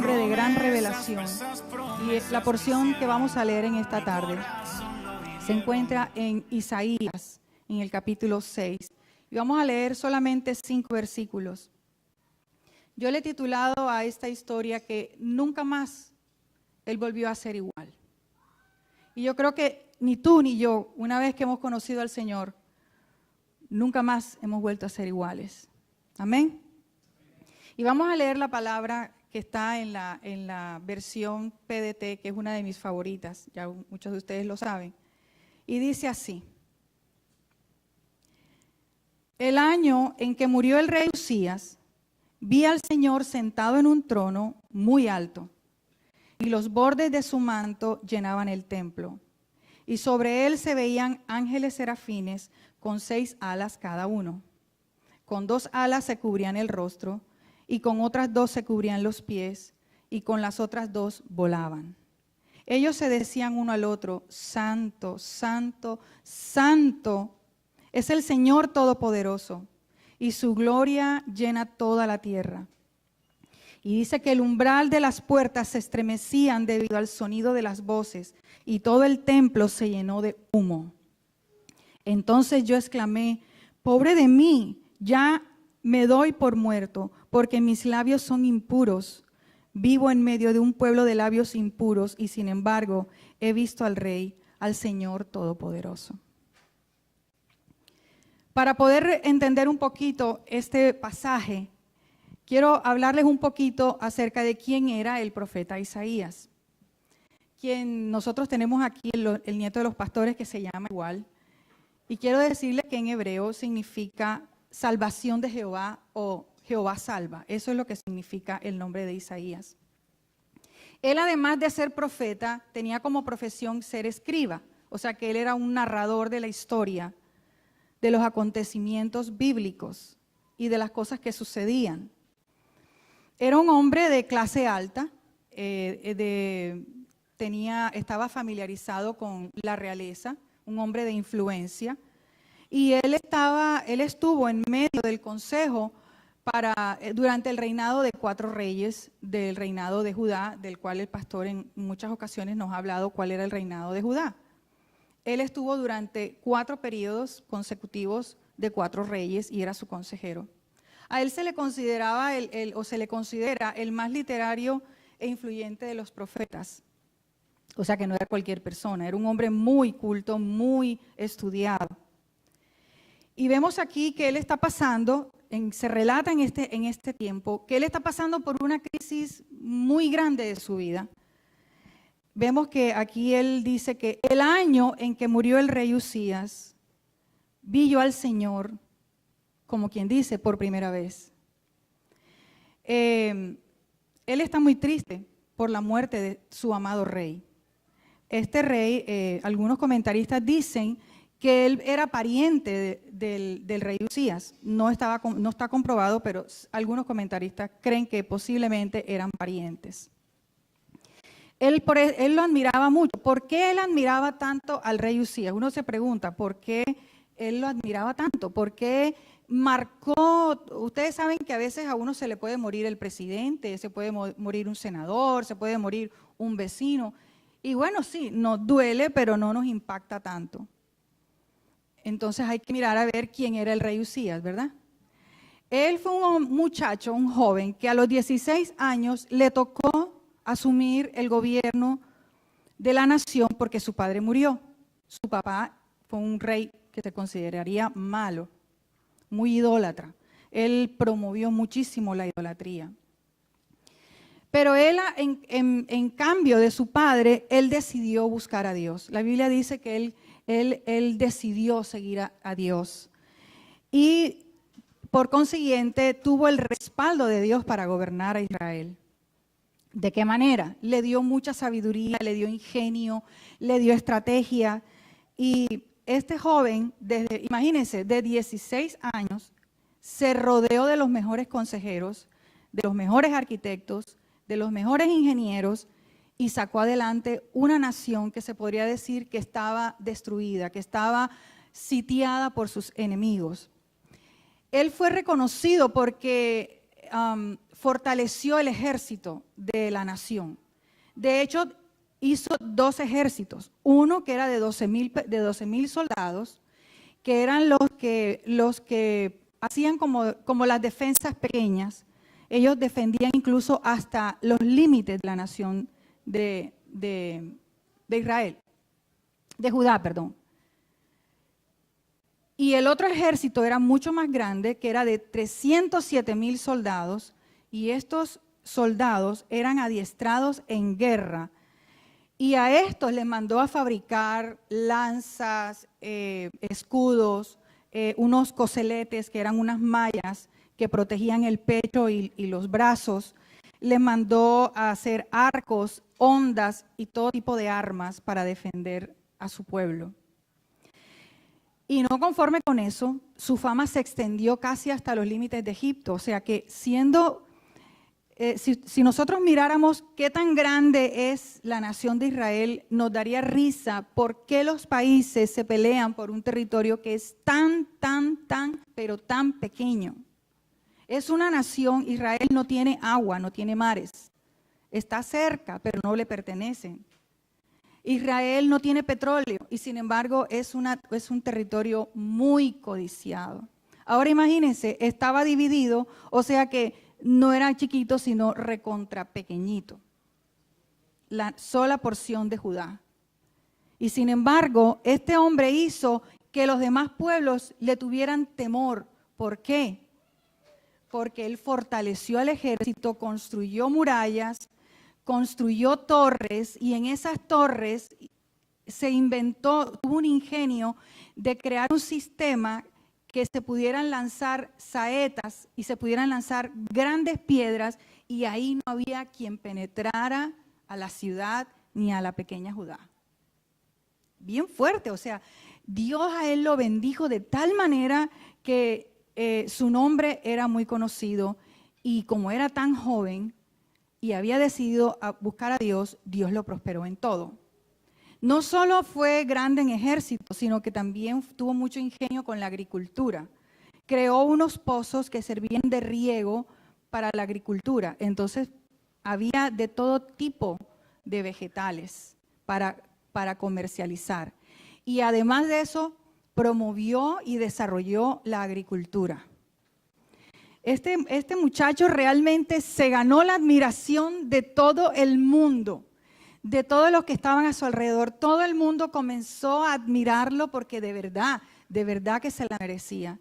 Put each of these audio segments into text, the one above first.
hombre de gran revelación. Y la porción que vamos a leer en esta tarde se encuentra en Isaías, en el capítulo 6. Y vamos a leer solamente 5 versículos. Yo le he titulado a esta historia que nunca más él volvió a ser igual. Y yo creo que ni tú ni yo, una vez que hemos conocido al Señor, nunca más hemos vuelto a ser iguales. Amén. Y vamos a leer la palabra que está en la versión PDT, que es una de mis favoritas, ya muchos de ustedes lo saben. Y dice así: el año en que murió el rey Uzías, vi al Señor sentado en un trono muy alto, y los bordes de su manto llenaban el templo. Y sobre él se veían ángeles serafines con 6 alas cada uno. Con 2 alas se cubrían el rostro, y con otras 2 se cubrían los pies, y con las otras 2 volaban. Ellos se decían uno al otro: Santo, Santo, Santo es el Señor Todopoderoso, y su gloria llena toda la tierra. Y dice que el umbral de las puertas se estremecían debido al sonido de las voces, y todo el templo se llenó de humo. Entonces yo exclamé: pobre de mí, ya me doy por muerto, porque mis labios son impuros. Vivo en medio de un pueblo de labios impuros, y sin embargo he visto al Rey, al Señor Todopoderoso. Para poder entender un poquito este pasaje, quiero hablarles un poquito acerca de quién era el profeta Isaías, quien nosotros tenemos aquí, el nieto de los pastores, que se llama igual. Y quiero decirles que en hebreo significa salvación de Jehová o Jehová salva. Eso es lo que significa el nombre de Isaías. Él, además de ser profeta, tenía como profesión ser escriba, o sea que él era un narrador de la historia, de los acontecimientos bíblicos y de las cosas que sucedían. Era un hombre de clase alta, estaba familiarizado con la realeza, un hombre de influencia, y él estuvo en medio del consejo durante el reinado de 4 reyes del reinado de Judá, del cual el pastor en muchas ocasiones nos ha hablado cuál era el reinado de Judá. Él estuvo durante 4 periodos consecutivos de 4 reyes y era su consejero. A él se le consideraba se le considera el más literario e influyente de los profetas. O sea que no era cualquier persona, era un hombre muy culto, muy estudiado. Y vemos aquí que él está pasando, se relata en este tiempo, que él está pasando por una crisis muy grande de su vida. Vemos que aquí él dice que el año en que murió el rey Uzías, vi yo al Señor, como quien dice, por primera vez. Él está muy triste por la muerte de su amado rey. Este rey, algunos comentaristas dicen que él era pariente del rey Uzías. No está comprobado, pero algunos comentaristas creen que posiblemente eran parientes. Él lo admiraba mucho. ¿Por qué él admiraba tanto al rey Uzías? Uno se pregunta, ¿por qué él lo admiraba tanto? ¿Por qué marcó? Ustedes saben que a veces a uno se le puede morir el presidente, se puede morir un senador, se puede morir un vecino. Y bueno, sí, nos duele, pero no nos impacta tanto. Entonces hay que mirar a ver quién era el rey Uzías, ¿verdad? Él fue un muchacho, un joven, que a los 16 años le tocó asumir el gobierno de la nación porque su padre murió. Su papá fue un rey que se consideraría malo, muy idólatra. Él promovió muchísimo la idolatría. Pero él, en cambio de su padre, él decidió buscar a Dios. La Biblia dice que él decidió seguir a Dios. Y por consiguiente tuvo el respaldo de Dios para gobernar a Israel. ¿De qué manera? Le dio mucha sabiduría, le dio ingenio, le dio estrategia. Y este joven, imagínense, de 16 años, se rodeó de los mejores consejeros, de los mejores arquitectos, de los mejores ingenieros, y sacó adelante una nación que se podría decir que estaba destruida, que estaba sitiada por sus enemigos. Él fue reconocido porque fortaleció el ejército de la nación. De hecho, hizo 2 ejércitos. Uno que era de 12,000 soldados, que eran los que hacían como las defensas pequeñas. Ellos defendían incluso hasta los límites de la nación de Israel, de Judá, perdón. Y el otro ejército era mucho más grande, que era de 307,000 soldados, y estos soldados eran adiestrados en guerra. Y a estos les mandó a fabricar lanzas, escudos, unos coseletes que eran unas mallas que protegían el pecho y los brazos. Les mandó a hacer arcos, hondas y todo tipo de armas para defender a su pueblo. Y no conforme con eso, su fama se extendió casi hasta los límites de Egipto. O sea que si nosotros miráramos qué tan grande es la nación de Israel, nos daría risa por qué los países se pelean por un territorio que es pero tan pequeño. Es una nación, Israel no tiene agua, no tiene mares. Está cerca, pero no le pertenecen. Israel no tiene petróleo y sin embargo es un territorio muy codiciado. Ahora imagínense, estaba dividido, o sea que no era chiquito, sino recontra pequeñito. La sola porción de Judá. Y sin embargo, este hombre hizo que los demás pueblos le tuvieran temor. ¿Por qué? Porque él fortaleció al ejército, construyó murallas, construyó torres, y en esas torres tuvo un ingenio de crear un sistema que se pudieran lanzar saetas y se pudieran lanzar grandes piedras, y ahí no había quien penetrara a la ciudad ni a la pequeña Judá. Bien fuerte, o sea, Dios a él lo bendijo de tal manera que su nombre era muy conocido, y como era tan joven y había decidido buscar a Dios, Dios lo prosperó en todo. No solo fue grande en ejército, sino que también tuvo mucho ingenio con la agricultura. Creó unos pozos que servían de riego para la agricultura. Entonces, había de todo tipo de vegetales para comercializar. Y además de eso, promovió y desarrolló la agricultura. Este muchacho realmente se ganó la admiración de todo el mundo, de todos los que estaban a su alrededor. Todo el mundo comenzó a admirarlo porque de verdad que se la merecía.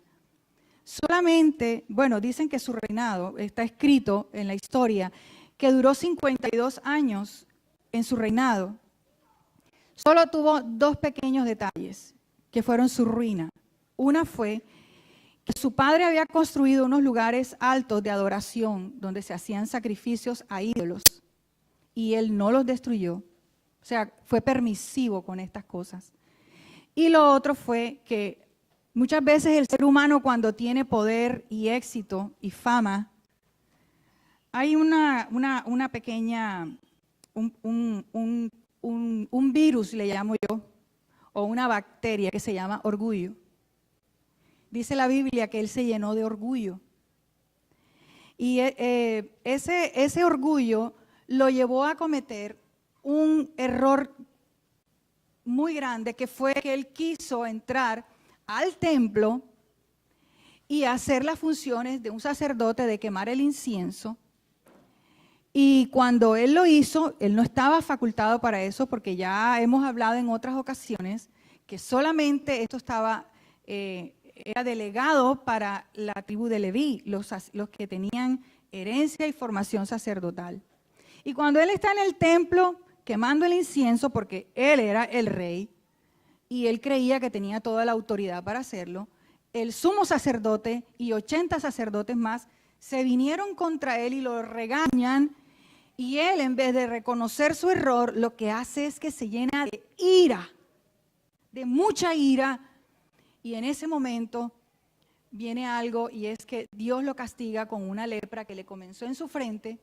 Solamente, bueno, dicen que su reinado, está escrito en la historia, que duró 52 años en su reinado. Solo tuvo 2 pequeños detalles que fueron su ruina. Una fue que su padre había construido unos lugares altos de adoración donde se hacían sacrificios a ídolos, y él no los destruyó. O sea, fue permisivo con estas cosas. Y lo otro fue que muchas veces el ser humano, cuando tiene poder y éxito y fama, hay una pequeña, un virus, le llamo yo, o una bacteria que se llama orgullo. Dice la Biblia que él se llenó de orgullo. Y ese orgullo lo llevó a cometer un error muy grande, que fue que él quiso entrar al templo y hacer las funciones de un sacerdote, de quemar el incienso. Y cuando él lo hizo, él no estaba facultado para eso, porque ya hemos hablado en otras ocasiones que solamente esto era delegado para la tribu de Leví, los que tenían herencia y formación sacerdotal. Y cuando él está en el templo quemando el incienso, porque él era el rey y él creía que tenía toda la autoridad para hacerlo, el sumo sacerdote y 80 sacerdotes más se vinieron contra él y lo regañan, y él, en vez de reconocer su error, lo que hace es que se llena de ira, de mucha ira. Y en ese momento viene algo, y es que Dios lo castiga con una lepra que le comenzó en su frente,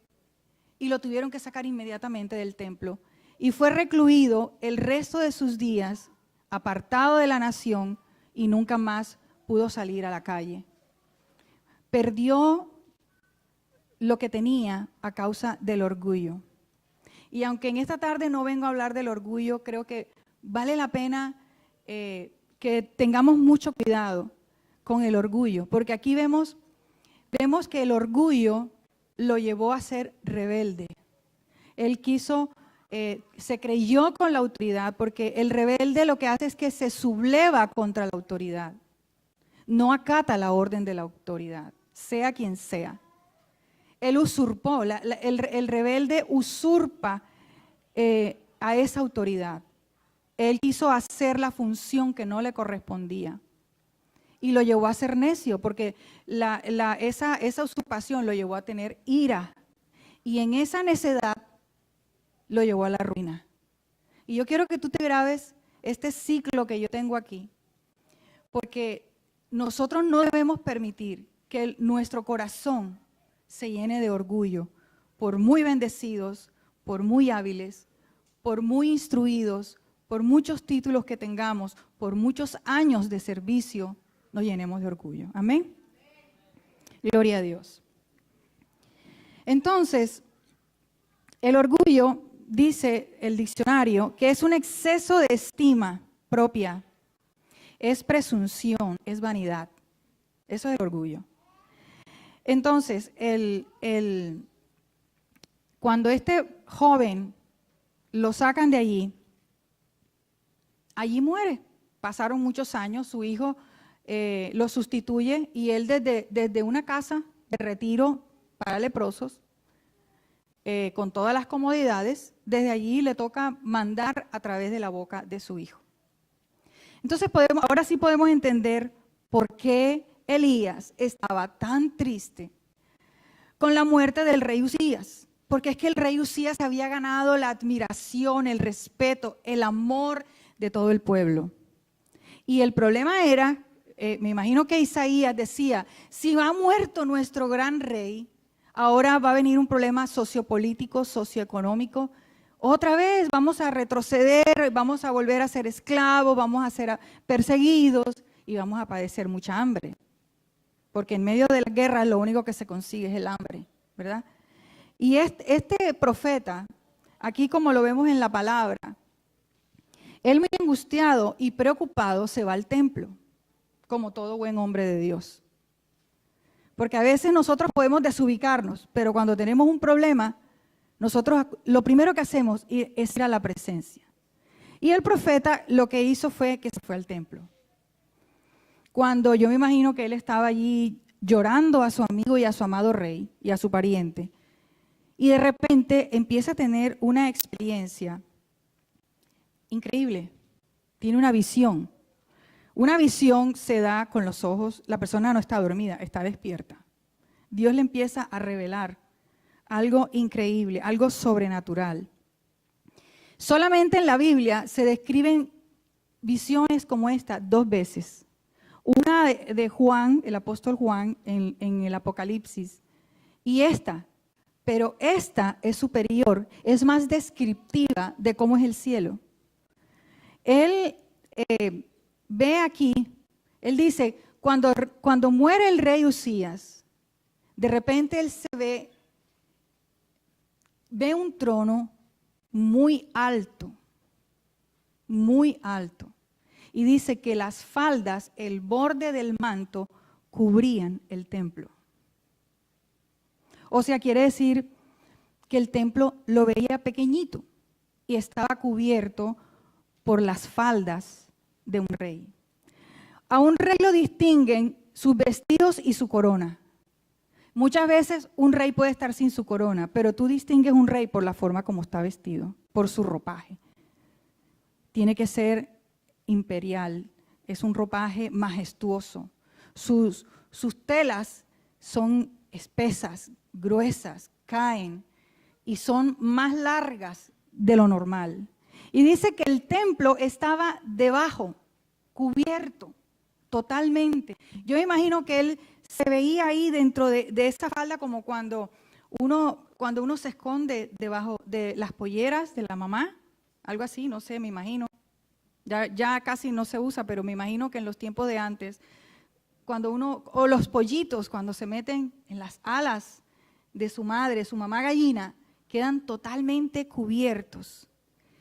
y lo tuvieron que sacar inmediatamente del templo. Y fue recluido el resto de sus días, apartado de la nación, y nunca más pudo salir a la calle. Perdió lo que tenía a causa del orgullo. Y aunque en esta tarde no vengo a hablar del orgullo, creo que vale la pena que tengamos mucho cuidado con el orgullo, porque aquí vemos que el orgullo lo llevó a ser rebelde. Él se creyó con la autoridad, porque el rebelde lo que hace es que se subleva contra la autoridad. No acata la orden de la autoridad, sea quien sea. Él usurpó, el rebelde usurpa a esa autoridad. Él quiso hacer la función que no le correspondía y lo llevó a ser necio, porque esa usurpación lo llevó a tener ira, y en esa necedad lo llevó a la ruina. Y yo quiero que tú te grabes este ciclo que yo tengo aquí, porque nosotros no debemos permitir que nuestro corazón se llene de orgullo, por muy bendecidos, por muy hábiles, por muy instruidos, por muchos títulos que tengamos, por muchos años de servicio, nos llenemos de orgullo. Amén. Gloria a Dios. Entonces, el orgullo, dice el diccionario, que es un exceso de estima propia, es presunción, es vanidad. Eso es el orgullo. Entonces, cuando este joven lo sacan de allí muere. Pasaron muchos años, su hijo lo sustituye, y él desde una casa de retiro para leprosos, con todas las comodidades, desde allí le toca mandar a través de la boca de su hijo. Entonces ahora sí podemos entender por qué Elías estaba tan triste con la muerte del rey Uzías, porque es que el rey Uzías había ganado la admiración, el respeto, el amor de todo el pueblo. Y el problema era, me imagino que Isaías decía, si va muerto nuestro gran rey, ahora va a venir un problema sociopolítico, socioeconómico. Otra vez vamos a retroceder, vamos a volver a ser esclavos, vamos a ser perseguidos y vamos a padecer mucha hambre. Porque en medio de la guerra lo único que se consigue es el hambre, ¿verdad? Y este profeta, aquí como lo vemos en la palabra, él muy angustiado y preocupado se va al templo, como todo buen hombre de Dios. Porque a veces nosotros podemos desubicarnos, pero cuando tenemos un problema, nosotros lo primero que hacemos es ir a la presencia. Y el profeta lo que hizo fue que se fue al templo. Cuando yo me imagino que él estaba allí llorando a su amigo y a su amado rey y a su pariente, y de repente empieza a tener una experiencia increíble. Tiene una visión. Una visión se da con los ojos, la persona no está dormida, está despierta. Dios le empieza a revelar algo increíble, algo sobrenatural. Solamente en la Biblia se describen visiones como esta 2 veces. Una de Juan, el apóstol Juan, en el Apocalipsis, y pero esta es superior, es más descriptiva de cómo es el cielo. Él ve aquí, él dice, cuando muere el rey Uzías, de repente él se ve un trono muy alto, y dice que las faldas, el borde del manto, cubrían el templo. O sea, quiere decir que el templo lo veía pequeñito y estaba cubierto por las faldas de un rey. A un rey lo distinguen sus vestidos y su corona. Muchas veces un rey puede estar sin su corona, pero tú distingues un rey por la forma como está vestido, por su ropaje. Tiene que ser imperial, es un ropaje majestuoso. Sus telas son espesas, gruesas, caen y son más largas de lo normal. Y dice que el templo estaba debajo, cubierto totalmente. Yo me imagino que él se veía ahí dentro de esa falda como cuando uno se esconde debajo de las polleras de la mamá, algo así, no sé, me imagino. Ya casi no se usa, pero me imagino que en los tiempos de antes, o los pollitos cuando se meten en las alas de su madre, su mamá gallina, quedan totalmente cubiertos.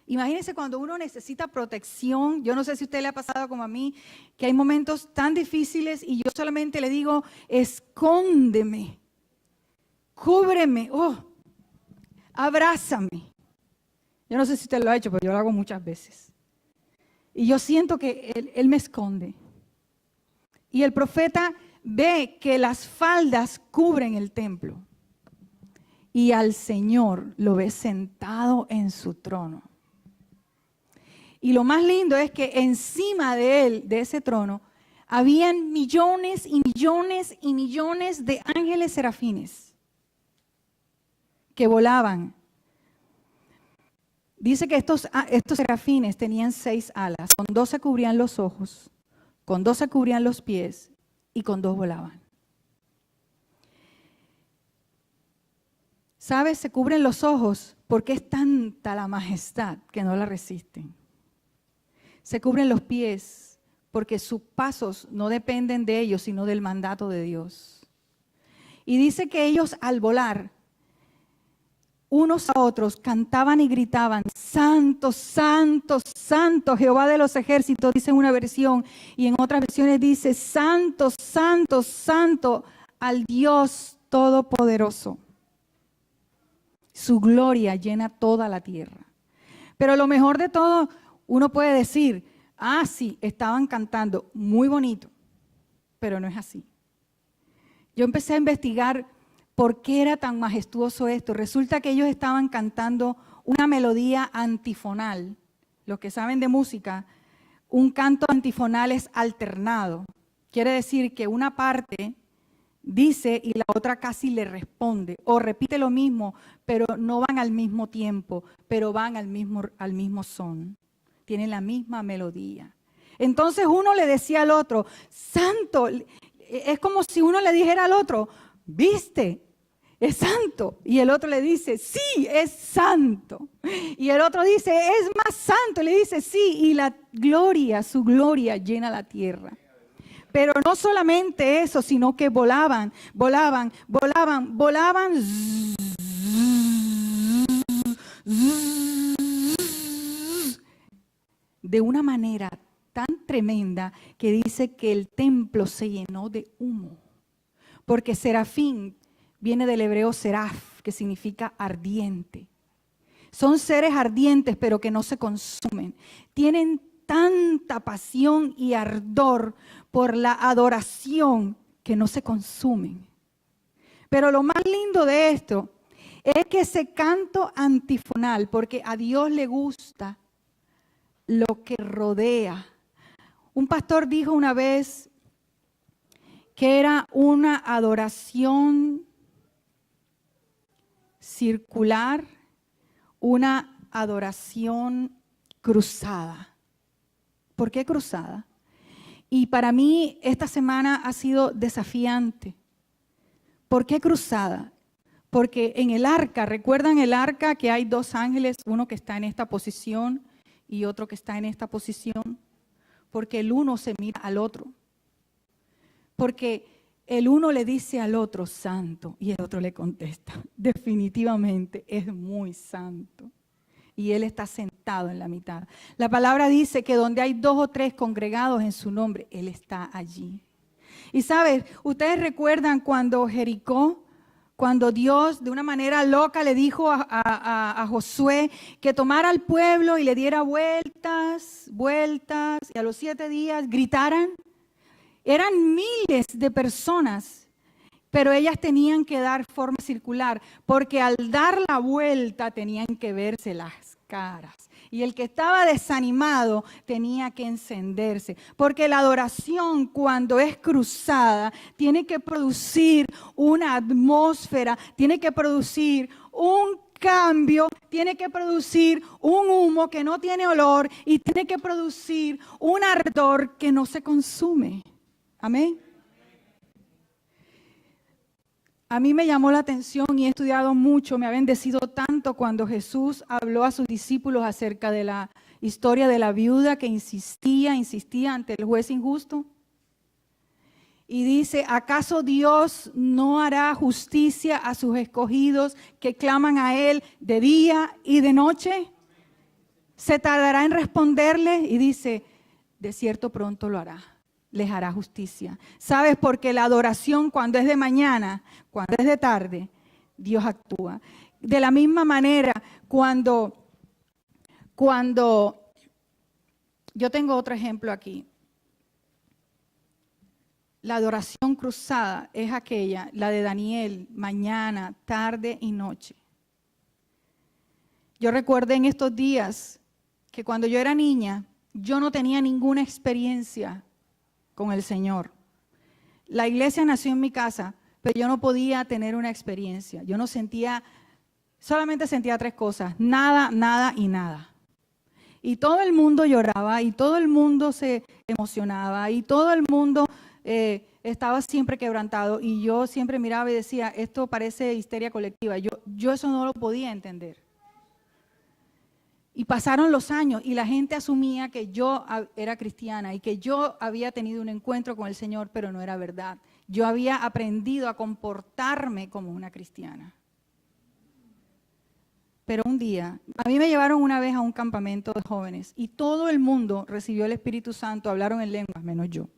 Imagínense cuando uno necesita protección. Yo no sé si a usted le ha pasado como a mí, que hay momentos tan difíciles y yo solamente le digo, escóndeme, cúbreme, abrázame. Yo no sé si usted lo ha hecho, pero yo lo hago muchas veces. Y yo siento que él me esconde. Y el profeta ve que las faldas cubren el templo. Y al Señor lo ve sentado en su trono. Y lo más lindo es que encima de él, de ese trono, habían millones y millones y millones de ángeles serafines que volaban. Dice que estos serafines tenían 6 alas, con 2 se cubrían los ojos, con 2 se cubrían los pies y con 2 volaban. ¿Sabes? Se cubren los ojos porque es tanta la majestad que no la resisten. Se cubren los pies porque sus pasos no dependen de ellos, sino del mandato de Dios. Y dice que ellos al volar, unos a otros cantaban y gritaban, Santo, Santo, Santo, Jehová de los ejércitos, dice en una versión, y en otras versiones dice, Santo, Santo, Santo, al Dios Todopoderoso. Su gloria llena toda la tierra. Pero lo mejor de todo, uno puede decir, sí, estaban cantando muy bonito, pero no es así. Yo empecé a investigar por qué era tan majestuoso esto. Resulta que ellos estaban cantando una melodía antifonal. Los que saben de música, un canto antifonal es alternado. Quiere decir que una parte dice y la otra casi le responde, o repite lo mismo, pero no van al mismo tiempo, pero van al mismo son. Tienen la misma melodía. Entonces uno le decía al otro, santo, es como si uno le dijera al otro, ¿viste? Es santo. Y el otro le dice, sí, es santo. Y el otro dice, es más santo. Y le dice, sí, y la gloria, su gloria llena la tierra. Pero no solamente eso, sino que volaban, volaban, volaban, volaban. De una manera tan tremenda que dice que el templo se llenó de humo. Porque serafín viene del hebreo seraf, que significa ardiente. Son seres ardientes, pero que no se consumen. Tienen tanta pasión y ardor por la adoración que no se consumen. Pero lo más lindo de esto es que ese canto antifonal, porque a Dios le gusta lo que rodea. Un pastor dijo una vez que era una adoración circular, una adoración cruzada. ¿Por qué cruzada? Y para mí esta semana ha sido desafiante. ¿Por qué cruzada? Porque en el arca, ¿recuerdan el arca que hay 2 ángeles? Uno que está en esta posición y otro que está en esta posición. Porque el uno se mira al otro. Porque el uno le dice al otro santo y el otro le contesta, definitivamente es muy santo. Y él está sentado en la mitad. La palabra dice que donde hay 2 o 3 congregados en su nombre, él está allí. Y sabes, ustedes recuerdan cuando Jericó, cuando Dios de una manera loca le dijo a Josué que tomara al pueblo y le diera vueltas, vueltas, y a los 7 días gritaran. Eran miles de personas, pero ellas tenían que dar forma circular, porque al dar la vuelta tenían que verse las caras. Y el que estaba desanimado tenía que encenderse, porque la adoración cuando es cruzada tiene que producir una atmósfera, tiene que producir un cambio, tiene que producir un humo que no tiene olor y tiene que producir un ardor que no se consume. Amén. A mí me llamó la atención y he estudiado mucho, me ha bendecido tanto cuando Jesús habló a sus discípulos acerca de la historia de la viuda que insistía ante el juez injusto. Y dice, ¿acaso Dios no hará justicia a sus escogidos que claman a Él de día y de noche? ¿Se tardará en responderles? Y dice, de cierto pronto lo hará, les hará justicia. ¿Sabes? Porque la adoración cuando es de mañana, cuando es de tarde, Dios actúa. De la misma manera, cuando yo tengo otro ejemplo aquí. La adoración cruzada es aquella, la de Daniel, mañana, tarde y noche. Yo recuerdo en estos días que cuando yo era niña, yo no tenía ninguna experiencia con el Señor. La iglesia nació en mi casa, pero yo no podía tener una experiencia. Yo no sentía, solamente sentía tres cosas, nada, nada y nada. Y todo el mundo lloraba y todo el mundo se emocionaba y todo el mundo estaba siempre quebrantado y yo siempre miraba y decía, esto parece histeria colectiva. Yo eso no lo podía entender. Y pasaron los años y la gente asumía que yo era cristiana y que yo había tenido un encuentro con el Señor, pero no era verdad. Yo había aprendido a comportarme como una cristiana. Pero un día, a mí me llevaron una vez a un campamento de jóvenes y todo el mundo recibió el Espíritu Santo, hablaron en lenguas, menos yo.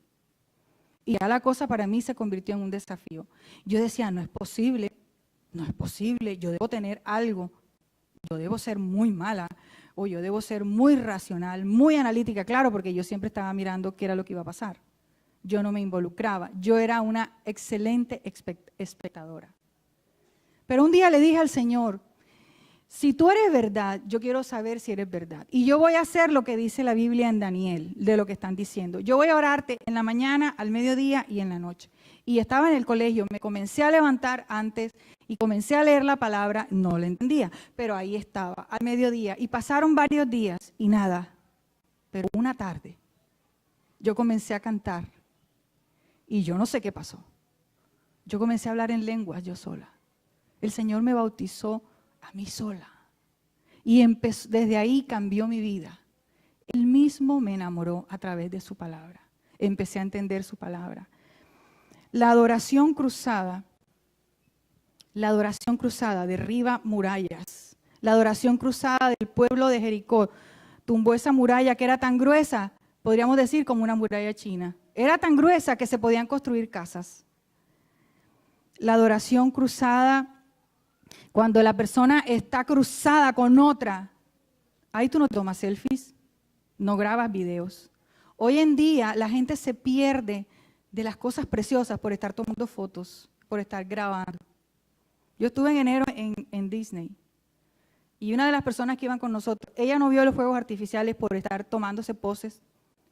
Y ya la cosa para mí se convirtió en un desafío. Yo decía, no es posible, yo debo tener algo, yo debo ser muy mala, o yo debo ser muy racional, muy analítica, claro, porque yo siempre estaba mirando qué era lo que iba a pasar. Yo no me involucraba, yo era una excelente espectadora. Pero un día le dije al Señor, si tú eres verdad, yo quiero saber si eres verdad. Y yo voy a hacer lo que dice la Biblia en Daniel, de lo que están diciendo. Yo voy a orarte en la mañana, al mediodía y en la noche. Y estaba en el colegio, me comencé a levantar antes y comencé a leer la palabra, no la entendía, pero ahí estaba, al mediodía. Y pasaron varios días y nada. Pero una tarde, yo comencé a cantar y yo no sé qué pasó. Yo comencé a hablar en lenguas yo sola. El Señor me bautizó a mí sola. Y desde ahí cambió mi vida. Él mismo me enamoró a través de su palabra. Empecé a entender su palabra. La adoración cruzada derriba murallas. La adoración cruzada del pueblo de Jericó tumbó esa muralla que era tan gruesa, podríamos decir como una muralla china. Era tan gruesa que se podían construir casas. La adoración cruzada, cuando la persona está cruzada con otra, ahí tú no tomas selfies, no grabas videos. Hoy en día la gente se pierde de las cosas preciosas por estar tomando fotos, por estar grabando. Yo estuve en enero en Disney y una de las personas que iban con nosotros, ella no vio los fuegos artificiales por estar tomándose poses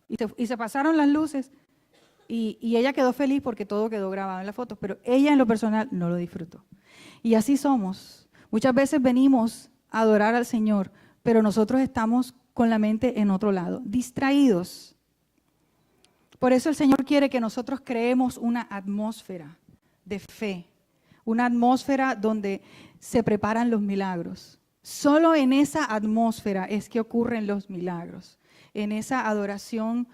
y se pasaron las luces y ella quedó feliz porque todo quedó grabado en las fotos, pero ella en lo personal no lo disfrutó. Y así somos. Muchas veces venimos a adorar al Señor, pero nosotros estamos con la mente en otro lado, distraídos. Por eso el Señor quiere que nosotros creemos una atmósfera de fe, una atmósfera donde se preparan los milagros. Solo en esa atmósfera es que ocurren los milagros, en esa adoración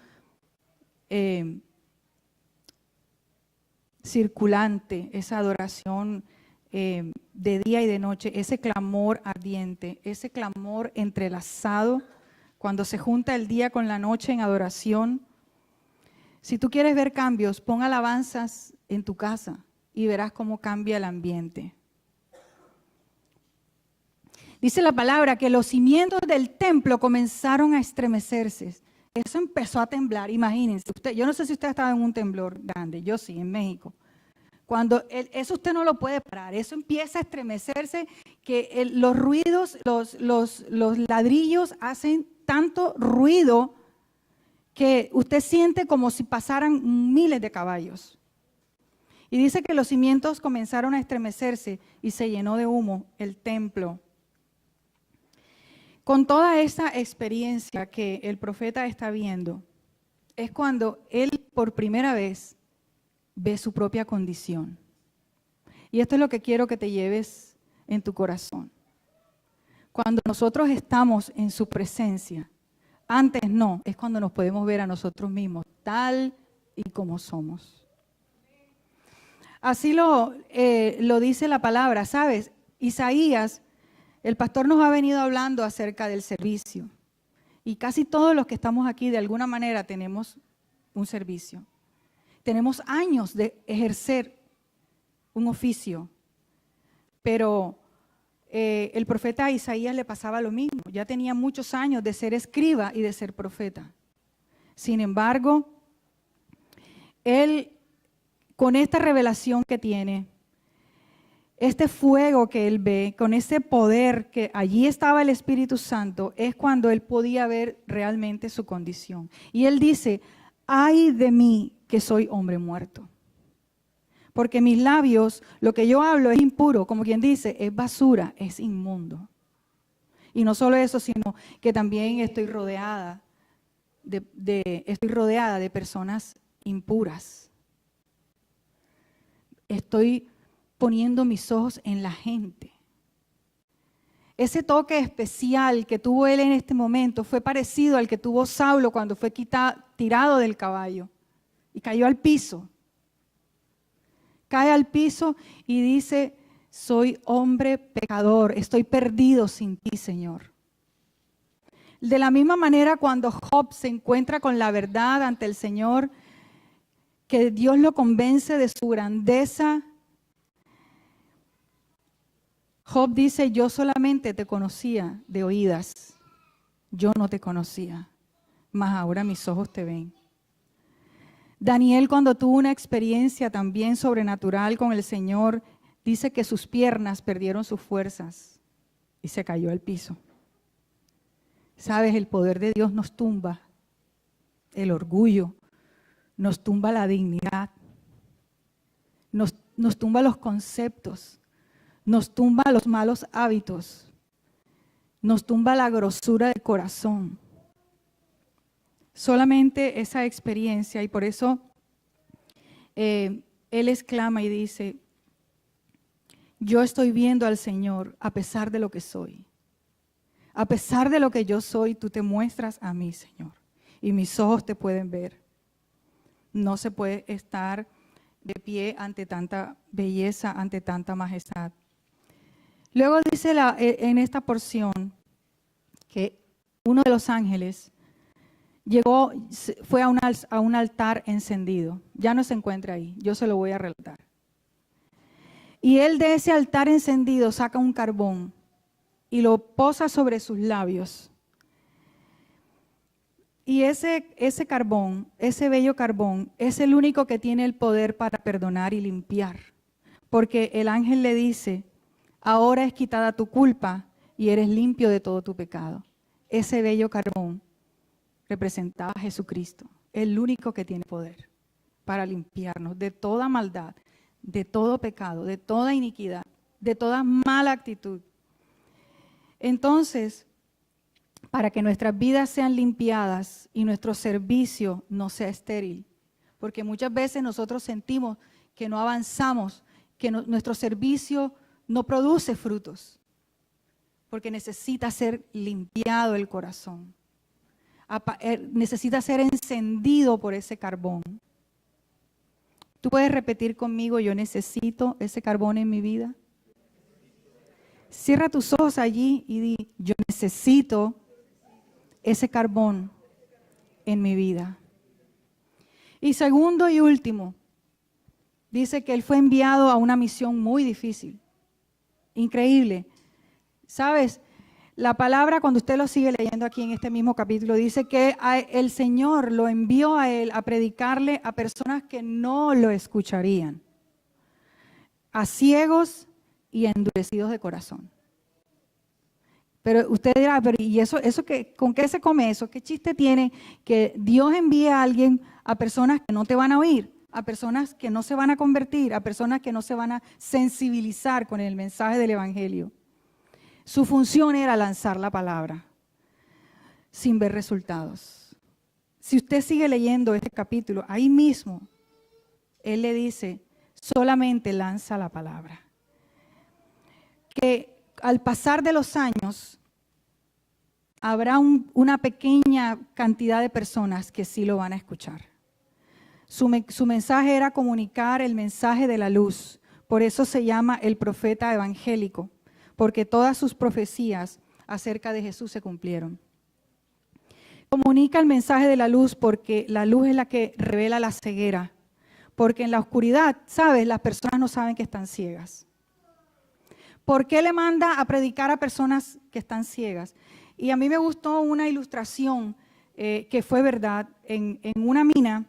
circulante, esa adoración de día y de noche, ese clamor ardiente, ese clamor entrelazado, cuando se junta el día con la noche en adoración. Si tú quieres ver cambios, pon alabanzas en tu casa y verás cómo cambia el ambiente. Dice la palabra que los cimientos del templo comenzaron a estremecerse. Eso empezó a temblar, imagínense. Yo no sé si usted estaba en un temblor grande, yo sí, en México. Cuando eso usted no lo puede parar, eso empieza a estremecerse, que los ruidos, los ladrillos hacen tanto ruido que usted siente como si pasaran miles de caballos. Y dice que los cimientos comenzaron a estremecerse y se llenó de humo el templo. Con toda esa experiencia que el profeta está viendo, es cuando él por primera vez ve su propia condición. Y esto es lo que quiero que te lleves en tu corazón. Cuando nosotros estamos en su presencia, antes no, es cuando nos podemos ver a nosotros mismos, tal y como somos. Así lo dice la palabra, ¿sabes? Isaías, el pastor nos ha venido hablando acerca del servicio. Y casi todos los que estamos aquí de alguna manera tenemos un servicio. Tenemos años de ejercer un oficio. Pero el profeta Isaías le pasaba lo mismo. Ya tenía muchos años de ser escriba y de ser profeta. Sin embargo, él, con esta revelación que tiene, este fuego que él ve, con ese poder que allí estaba el Espíritu Santo, es cuando él podía ver realmente su condición. Y él dice, ay de mí que soy hombre muerto. Porque mis labios, lo que yo hablo es impuro, como quien dice, es basura, es inmundo. Y no solo eso, sino que también estoy rodeada de personas impuras. Estoy poniendo mis ojos en la gente. Ese toque especial que tuvo él en este momento fue parecido al que tuvo Saulo cuando fue tirado del caballo y cayó al piso. Cae al piso y dice, soy hombre pecador, estoy perdido sin ti, Señor. De la misma manera, cuando Job se encuentra con la verdad ante el Señor, que Dios lo convence de su grandeza, Job dice, yo solamente te conocía de oídas, yo no te conocía, mas ahora mis ojos te ven. Daniel, cuando tuvo una experiencia también sobrenatural con el Señor, dice que sus piernas perdieron sus fuerzas y se cayó al piso. Sabes, el poder de Dios nos tumba el orgullo, nos tumba la dignidad, nos tumba los conceptos, nos tumba los malos hábitos, nos tumba la grosura del corazón. Solamente esa experiencia, y por eso él exclama y dice, yo estoy viendo al Señor a pesar de lo que soy. A pesar de lo que yo soy, tú te muestras a mí, Señor, y mis ojos te pueden ver. No se puede estar de pie ante tanta belleza, ante tanta majestad. Luego dice en esta porción que uno de los ángeles fue a un altar encendido. Ya no se encuentra ahí, yo se lo voy a relatar. Y él de ese altar encendido saca un carbón y lo posa sobre sus labios. Y ese carbón, ese bello carbón, es el único que tiene el poder para perdonar y limpiar. Porque el ángel le dice, ahora es quitada tu culpa y eres limpio de todo tu pecado. Ese bello carbón representaba a Jesucristo, el único que tiene poder para limpiarnos de toda maldad, de todo pecado, de toda iniquidad, de toda mala actitud. Entonces, para que nuestras vidas sean limpiadas y nuestro servicio no sea estéril, porque muchas veces nosotros sentimos que no avanzamos, que nuestro servicio no produce frutos, porque necesita ser limpiado el corazón. Necesita ser encendido por ese carbón. ¿Tú puedes repetir conmigo, yo necesito ese carbón en mi vida? Cierra tus ojos allí y di, yo necesito ese carbón en mi vida. Y segundo y último, dice que él fue enviado a una misión muy difícil, increíble. ¿Sabes? La palabra, cuando usted lo sigue leyendo aquí en este mismo capítulo, dice que el Señor lo envió a él a predicarle a personas que no lo escucharían, a ciegos y endurecidos de corazón. Pero usted dirá, pero ¿y eso con qué se come eso? ¿Qué chiste tiene que Dios envíe a alguien a personas que no te van a oír, a personas que no se van a convertir, a personas que no se van a sensibilizar con el mensaje del Evangelio? Su función era lanzar la palabra sin ver resultados. Si usted sigue leyendo este capítulo, ahí mismo, él le dice, solamente lanza la palabra. Que al pasar de los años, habrá una pequeña cantidad de personas que sí lo van a escuchar. Su mensaje era comunicar el mensaje de la luz. Por eso se llama el profeta evangélico, porque todas sus profecías acerca de Jesús se cumplieron. Comunica el mensaje de la luz porque la luz es la que revela la ceguera. Porque en la oscuridad, ¿sabes? Las personas no saben que están ciegas. ¿Por qué le manda a predicar a personas que están ciegas? Y a mí me gustó una ilustración que fue verdad. En una mina,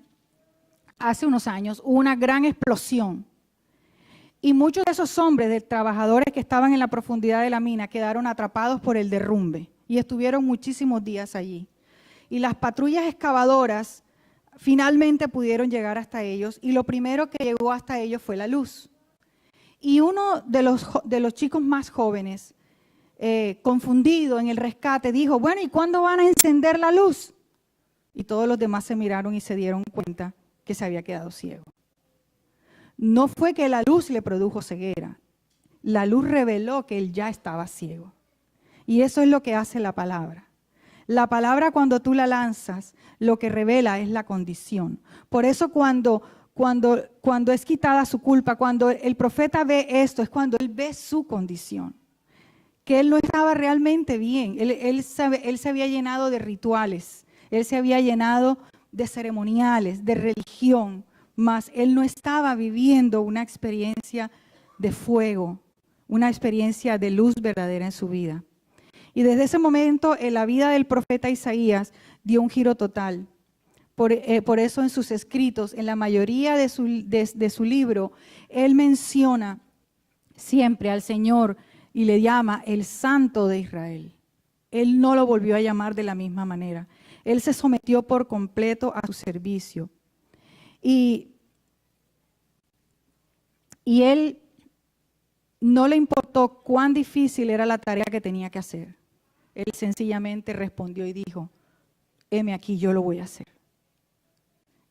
hace unos años, hubo una gran explosión. Y muchos de esos hombres, de trabajadores que estaban en la profundidad de la mina, quedaron atrapados por el derrumbe y estuvieron muchísimos días allí. Y las patrullas excavadoras finalmente pudieron llegar hasta ellos y lo primero que llegó hasta ellos fue la luz. Y uno de los chicos más jóvenes, confundido en el rescate, dijo, bueno, ¿y cuándo van a encender la luz? Y todos los demás se miraron y se dieron cuenta que se había quedado ciego. No fue que la luz le produjo ceguera, la luz reveló que él ya estaba ciego. Y eso es lo que hace la palabra. La palabra, cuando tú la lanzas, lo que revela es la condición. Por eso cuando es quitada su culpa, cuando el profeta ve esto, es cuando él ve su condición. Que él no estaba realmente bien. Él se había llenado de rituales, él se había llenado de ceremoniales, de religión, mas él no estaba viviendo una experiencia de fuego, una experiencia de luz verdadera en su vida. Y desde ese momento en la vida del profeta Isaías dio un giro total. Por eso en sus escritos, en la mayoría de su libro, él menciona siempre al Señor y le llama el Santo de Israel. Él no lo volvió a llamar de la misma manera. Él se sometió por completo a su servicio. Y él no le importó cuán difícil era la tarea que tenía que hacer. Él sencillamente respondió y dijo, heme aquí, yo lo voy a hacer.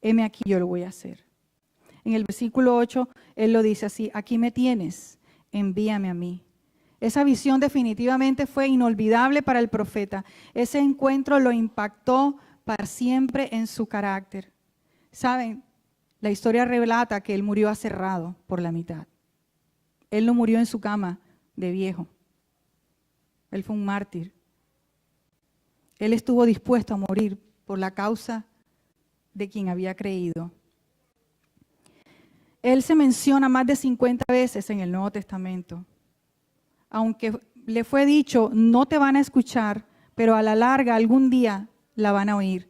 Heme aquí, yo lo voy a hacer. En el versículo 8, él lo dice así, aquí me tienes, envíame a mí. Esa visión definitivamente fue inolvidable para el profeta. Ese encuentro lo impactó para siempre en su carácter. ¿Saben? La historia relata que él murió aserrado por la mitad. Él no murió en su cama de viejo. Él fue un mártir. Él estuvo dispuesto a morir por la causa de quien había creído. Él se menciona más de 50 veces en el Nuevo Testamento. Aunque le fue dicho, no te van a escuchar, pero a la larga algún día la van a oír.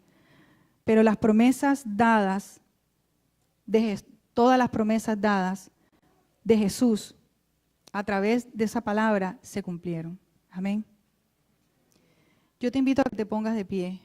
Pero las promesas dadas, todas las promesas dadas de Jesús a través de esa palabra se cumplieron. Amén. Yo te invito a que te pongas de pie.